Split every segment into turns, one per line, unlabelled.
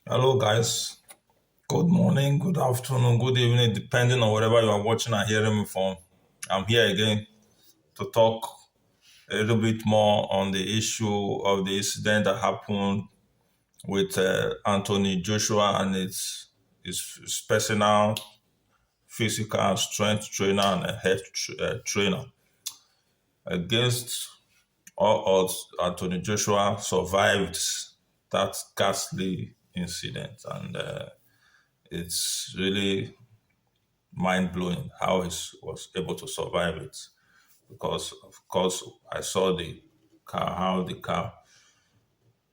Hello, guys. Good morning, good afternoon, good evening, depending on wherever you are watching and hearing me from. I'm here again to talk a little bit more on the issue of the incident that happened with Anthony Joshua and his personal physical and strength trainer and a trainer. Against all odds, Anthony Joshua survived that ghastly incident, and it's really mind blowing how he was able to survive it. Because of course I saw the car, how the car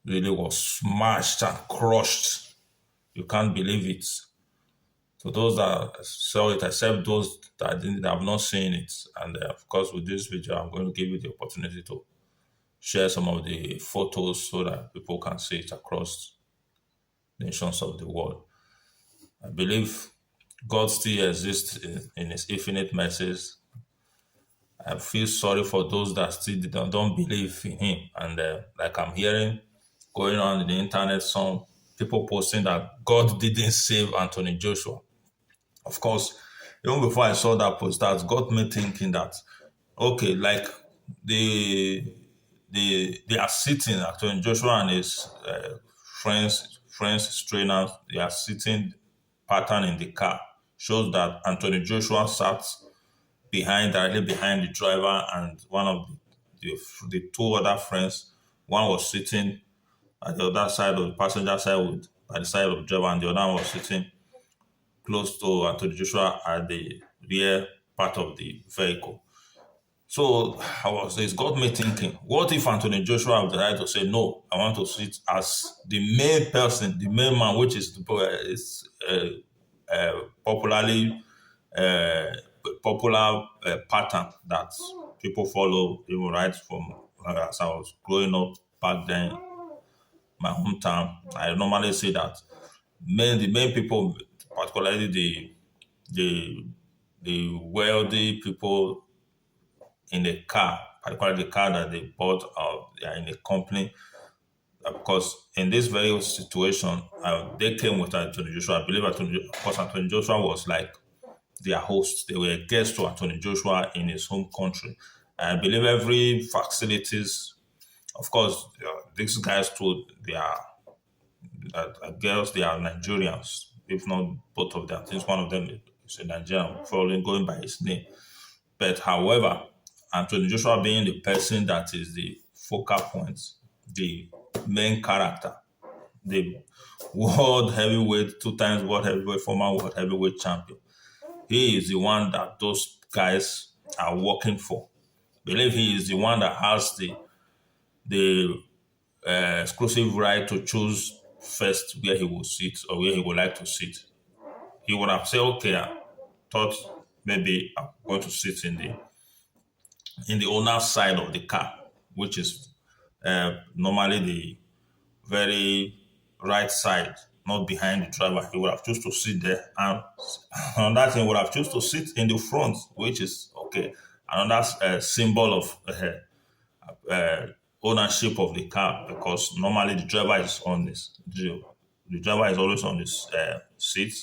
really was smashed and crushed. You can't believe it. So those that saw it, except those that didn't have not seen it. And of course, with this video, I'm going to give you the opportunity to share some of the photos so that people can see it across nations of the world. I believe God still exists in His infinite mercies. I feel sorry for those that still don't believe in him. And like I'm hearing going on in the internet, some people posting that God didn't save Anthony Joshua. Of course, even before I saw that post, that got me thinking that, okay, like they are sitting, Anthony Joshua and his friends, his trainers, they are sitting pattern in the car. Shows that Anthony Joshua sat directly behind the driver, and one of the two other friends, one was sitting at the other side of the passenger side by the side of the driver, and the other one was sitting close to Anthony Joshua at the rear part of the vehicle. So it's got me thinking, what if Anthony Joshua had decided to say, no, I want to sit as the main person, the main man, which is popularly uh, popular pattern that people follow even right from as I was growing up back then, my hometown. I normally say that the main people, particularly the the wealthy people in the car, particularly the car that they bought, they are in a company. Because in this very situation, they came with Anthony Joshua. I believe of course, Anthony Joshua was like their hosts. They were guests to Anthony Joshua in his home country. I believe every facilities, of course, these guys told they are girls, they are Nigerians, if not both of them. I think one of them is a Nigerian, following going by his name. But however, Anthony Joshua being the person that is the focal point, the main character, the world heavyweight, two times world heavyweight, former world heavyweight champion. He is the one that those guys are working for. Believe he is the one that has the exclusive right to choose first where he will sit or where he would like to sit. He would have said, "Okay, I thought maybe I'm going to sit in the owner's side of the car, which is normally the very right side, not behind the driver. He would have choose to sit there, and on that he would have choose to sit in the front, which is okay. Another symbol of uh, ownership of the car, because normally the driver is on the driver is always on this seat.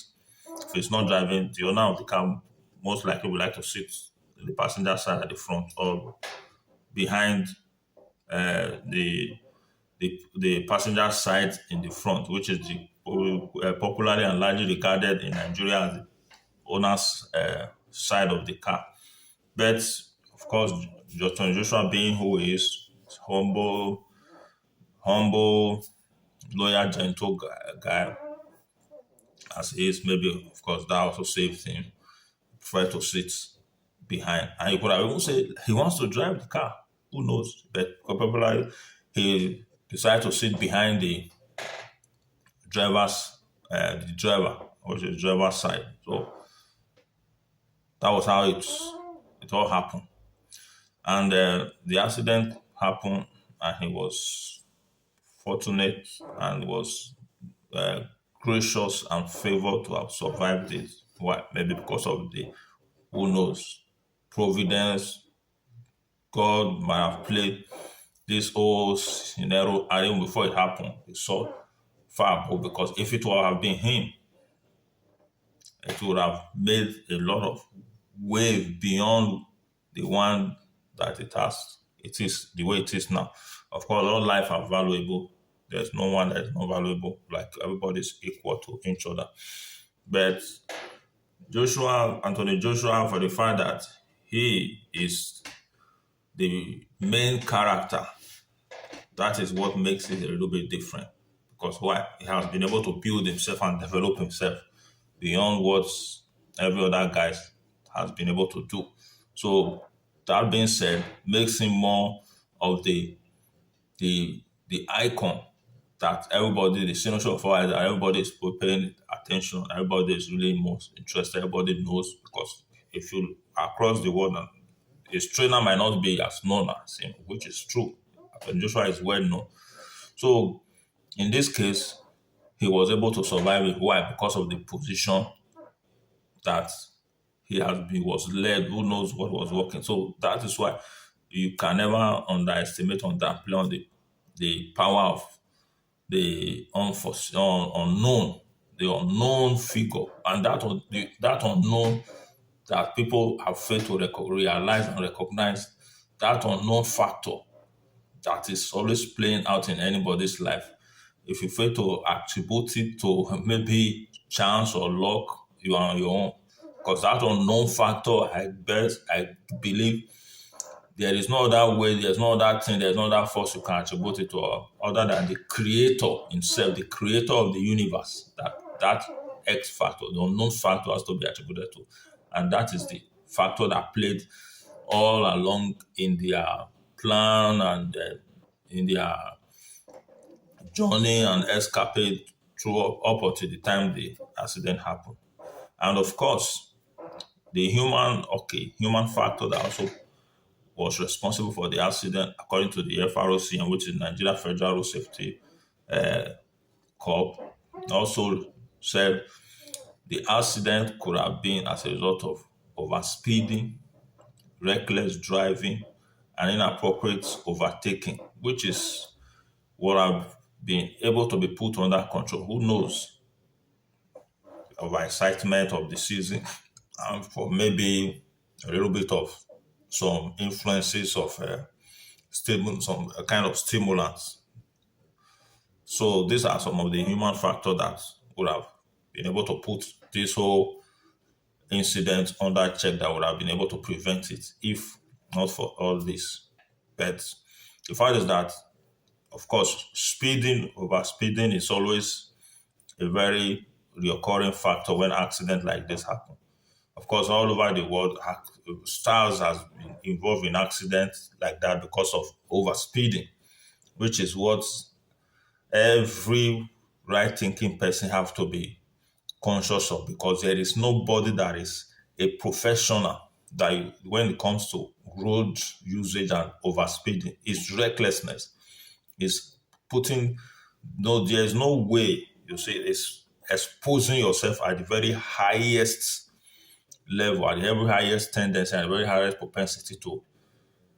If he's not driving, the owner of the car most likely would like to sit in the passenger side at the front or behind the passenger side in the front, which is the popularly and largely regarded in Nigeria as the owner's side of the car. But of course, Justin Joshua being who he is, humble, loyal, gentle guy as he is, maybe of course that also saved him. Try to sit behind, and he could have even said he wants to drive the car. Who knows? But probably he decided to sit behind the driver, or the driver's side. So that was how it all happened. And the accident happened, and he was fortunate and was uh, gracious and favored to have survived it. Why? Maybe because of the, who knows, providence. God might have played this whole scenario, and even before it happened, he saw far above, because if it would have been him, it would have made a lot of wave beyond the one that it is the way it is now. Of course, all life are valuable. There's no one that is not valuable. Like everybody's equal to each other. But Anthony Joshua, for the fact that he is the main character, that is what makes it a little bit different. Because why? He has been able to build himself and develop himself beyond what every other guy has been able to do. So that being said, makes him more of the icon that everybody, the signature of fire, that everybody is paying attention, everybody is really most interested, everybody knows, because if you across the world, his trainer might not be as known as him, which is true. But Joshua is well known. So in this case, he was able to survive it. Why? Because of the position that he was led, who knows what was working. So that is why you can never underestimate on that play on the power of the unknown, the unknown figure, and that unknown that people have failed to realize and recognize, that unknown factor that is always playing out in anybody's life. If you fail to attribute it to maybe chance or luck, you are on your own. Because that unknown factor, I believe there is no other way, there's no other thing, there's no other force you can attribute it to other than the creator himself, the creator of the universe. That X factor, the unknown factor, has to be attributed to. And that is the factor that played all along in their plan and in their journey and escapade through up until the time the accident happened. And of course, the human factor that also was responsible for the accident, according to the FROC, and which is Nigeria Federal Road Safety Corp, also said the accident could have been as a result of overspeeding, reckless driving, and inappropriate overtaking, which is what have been able to be put under control. Who knows? Of excitement of the season, and for maybe a little bit of some influences of some kind of stimulants. So these are some of the human factors that would have been able to put this whole incident under check, that would have been able to prevent it if not for all this. But the fact is that, of course, overspeeding is always a very recurring factor when accidents like this happen. Of course, all over the world, stars has been involved in accidents like that because of overspeeding, which is what every right-thinking person have to be conscious of, because there is nobody that is a professional when it comes to road usage and overspeeding. It's recklessness. It's putting no. There is no way you see it's exposing yourself at the very highest level, at the very highest tendency, and the very highest propensity to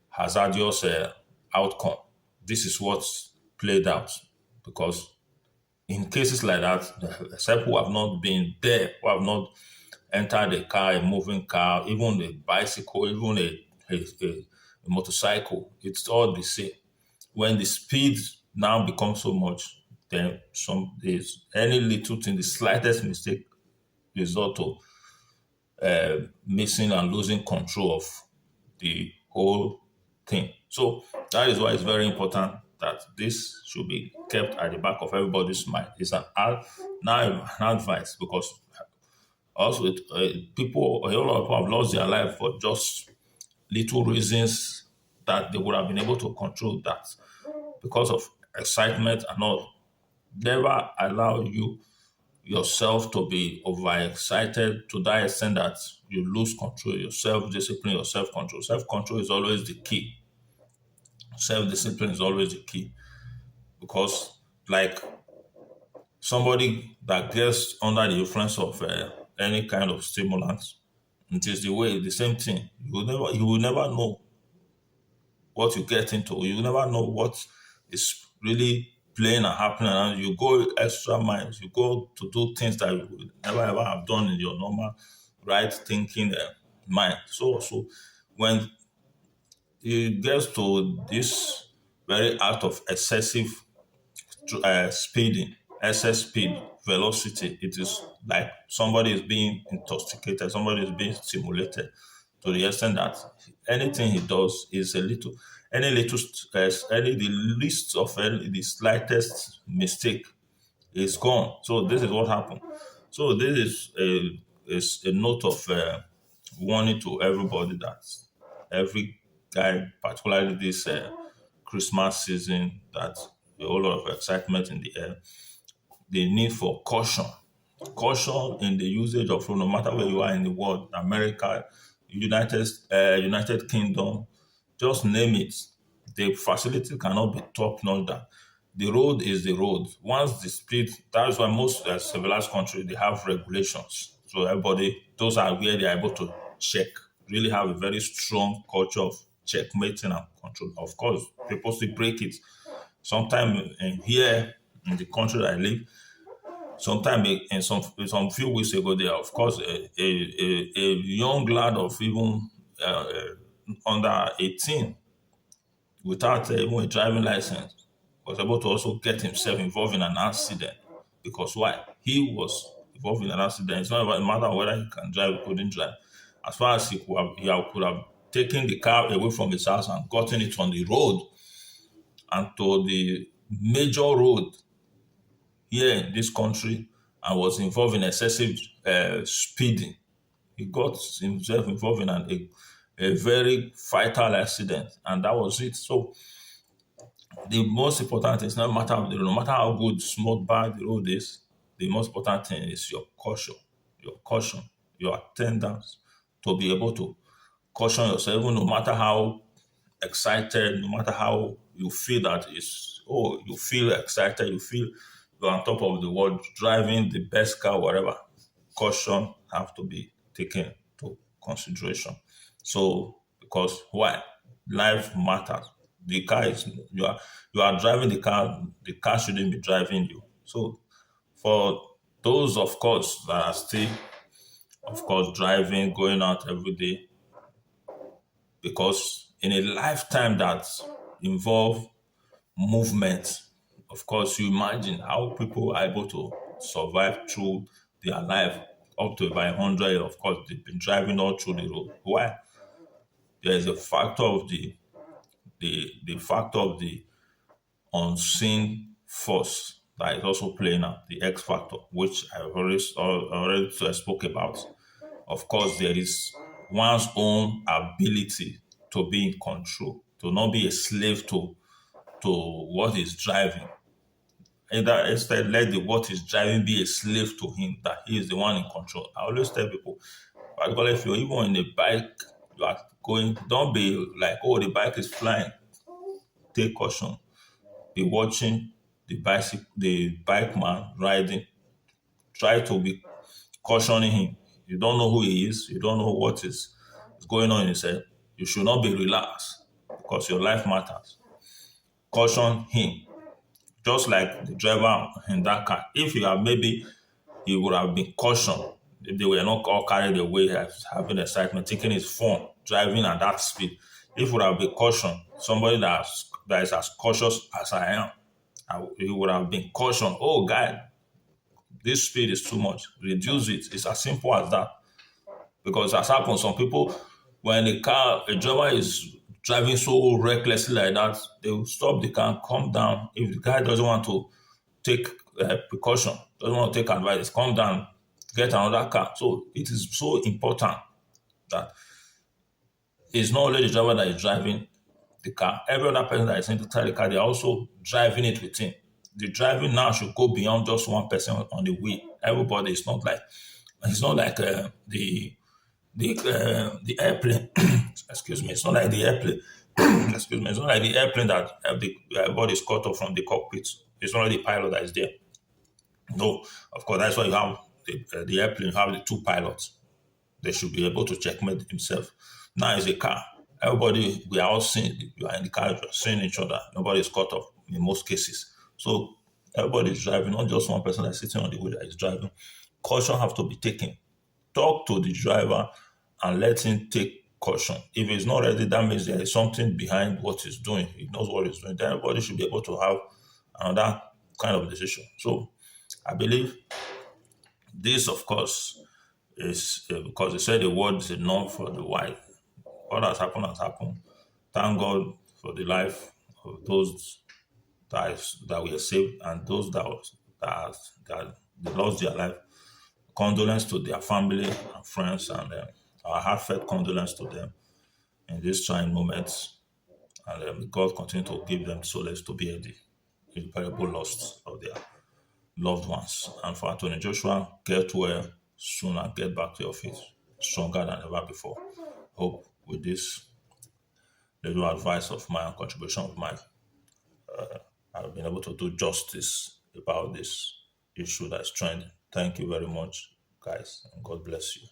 hazardous outcome. This is what's played out, because in cases like that, except who have not been there, who have not entered a car, a moving car, even a bicycle, even a motorcycle, it's all the same. When the speed now becomes so much, then any little thing, the slightest mistake result to missing and losing control of the whole thing. So that is why it's very important that this should be kept at the back of everybody's mind. It's an advice, because also a lot of people have lost their life for just little reasons that they would have been able to control, that because of excitement and all. Never allow yourself to be overexcited to that extent that you lose control, your self-discipline, your self-control. Self-control is always the key. Self-discipline is always the key, because like somebody that gets under the influence of any kind of stimulant, it is the same thing. You will never know what you get into. You will never know what is really playing and happening around you. You go extra miles. You go to do things that you would never ever have done in your normal right thinking mind. So when it gets to this very act of excessive speeding, excess speed, velocity, it is like somebody is being intoxicated, somebody is being stimulated to the extent that anything he does is a little, any little, any the least of any, the slightest mistake is gone. So this is what happened. So this is a note of warning to everybody that every guy, particularly this Christmas season, that a whole lot of excitement in the air, the need for caution. Caution in the usage of road, no matter where you are in the world, America, United Kingdom, just name it. The facility cannot be top notch. That the road is the road. Once the speed, that's why most civilized countries they have regulations. So everybody, those are where they are able to check. Really have a very strong culture of checkmating and control. Of course, people still break it. Sometimes here in the country that I live, sometime in some few weeks ago, there of course a young lad of even under 18 without even a driving license was able to also get himself involved in an accident because why he was involved in an accident. It's not about a matter of whether he can drive or couldn't drive. As far as could have taken the car away from his house and gotten it on the road and to the major road here in this country and was involved in excessive speeding. He got himself involved in a very fatal accident, and that was it. So the most important thing is no matter how good, smooth, bad the road is, the most important thing is your caution, your attendance to be able to caution yourself, even no matter how excited, no matter how you feel that is, oh, you feel excited, you feel you're on top of the world, driving the best car, whatever. Caution have to be taken to consideration. So, because why? Life matters. The car is you are driving the car shouldn't be driving you. So, for those, of course, that are still, of course, driving, going out every day, because in a lifetime that involve movement, of course, you imagine how people are able to survive through their life up to about 100. Of course, they've been driving all through the road. Why? There is a factor of the factor of the unseen force that is also playing out, the X factor, which I already spoke about. Of course, there is one's own ability to be in control, to not be a slave to what is driving. Either instead let the what is driving be a slave to him, that he is the one in control. I always tell people, particularly if you're even in a bike, you are going, don't be like, oh, the bike is flying. Take caution. Be watching the bike man riding. Try to be cautioning him. You don't know who he is, you don't know what is going on in his head. You should not be relaxed because your life matters. Caution him. Just like the driver in that car. If you have maybe he would have been cautioned if they were not all carried away having excitement, taking his phone, driving at that speed. If would have been cautioned, somebody that is as cautious as I am, he would have been cautioned. Oh, guy, this speed is too much. Reduce it. It's as simple as that. Because as happens, some people, when a driver is driving so recklessly like that, they will stop the car and come down. If the guy doesn't want to take precaution, doesn't want to take advice, come down, get another car. So it is so important that it's not only the driver that is driving the car. Every other person that is inside the car, they are also driving it with him. The driving now should go beyond just one person on the wheel. Everybody is not like the airplane. Excuse me. It's not like the airplane. Excuse me. It's not like the airplane that the body is cut off from the cockpit. It's not the pilot that is there. No, of course, that's why you have the airplane. You have the two pilots. They should be able to checkmate themselves. Now it's a car. Everybody, we are all seeing. You are in the car, you are seeing each other. Nobody is cut off in most cases. So everybody's driving, not just one person that's sitting on the wheel that is driving. Caution have to be taken. Talk to the driver and let him take caution. If he's not ready, that means there is something behind what he's doing. He knows what he's doing. Then everybody should be able to have another kind of decision. So I believe this, of course, is because they said the word is enough for the wise. What has happened has happened. Thank God for the life of those that were saved and those that they lost their life. Condolence to their family and friends, and our heartfelt condolence to them in these trying moments. And God continue to give them solace to bear the irreparable loss of their loved ones. And for Anthony Joshua, get well soon and get back to your feet stronger than ever before. Hope with this little advice of mine and contribution of mine, I've been able to do justice about this issue that's trending. Thank you very much, guys, and God bless you.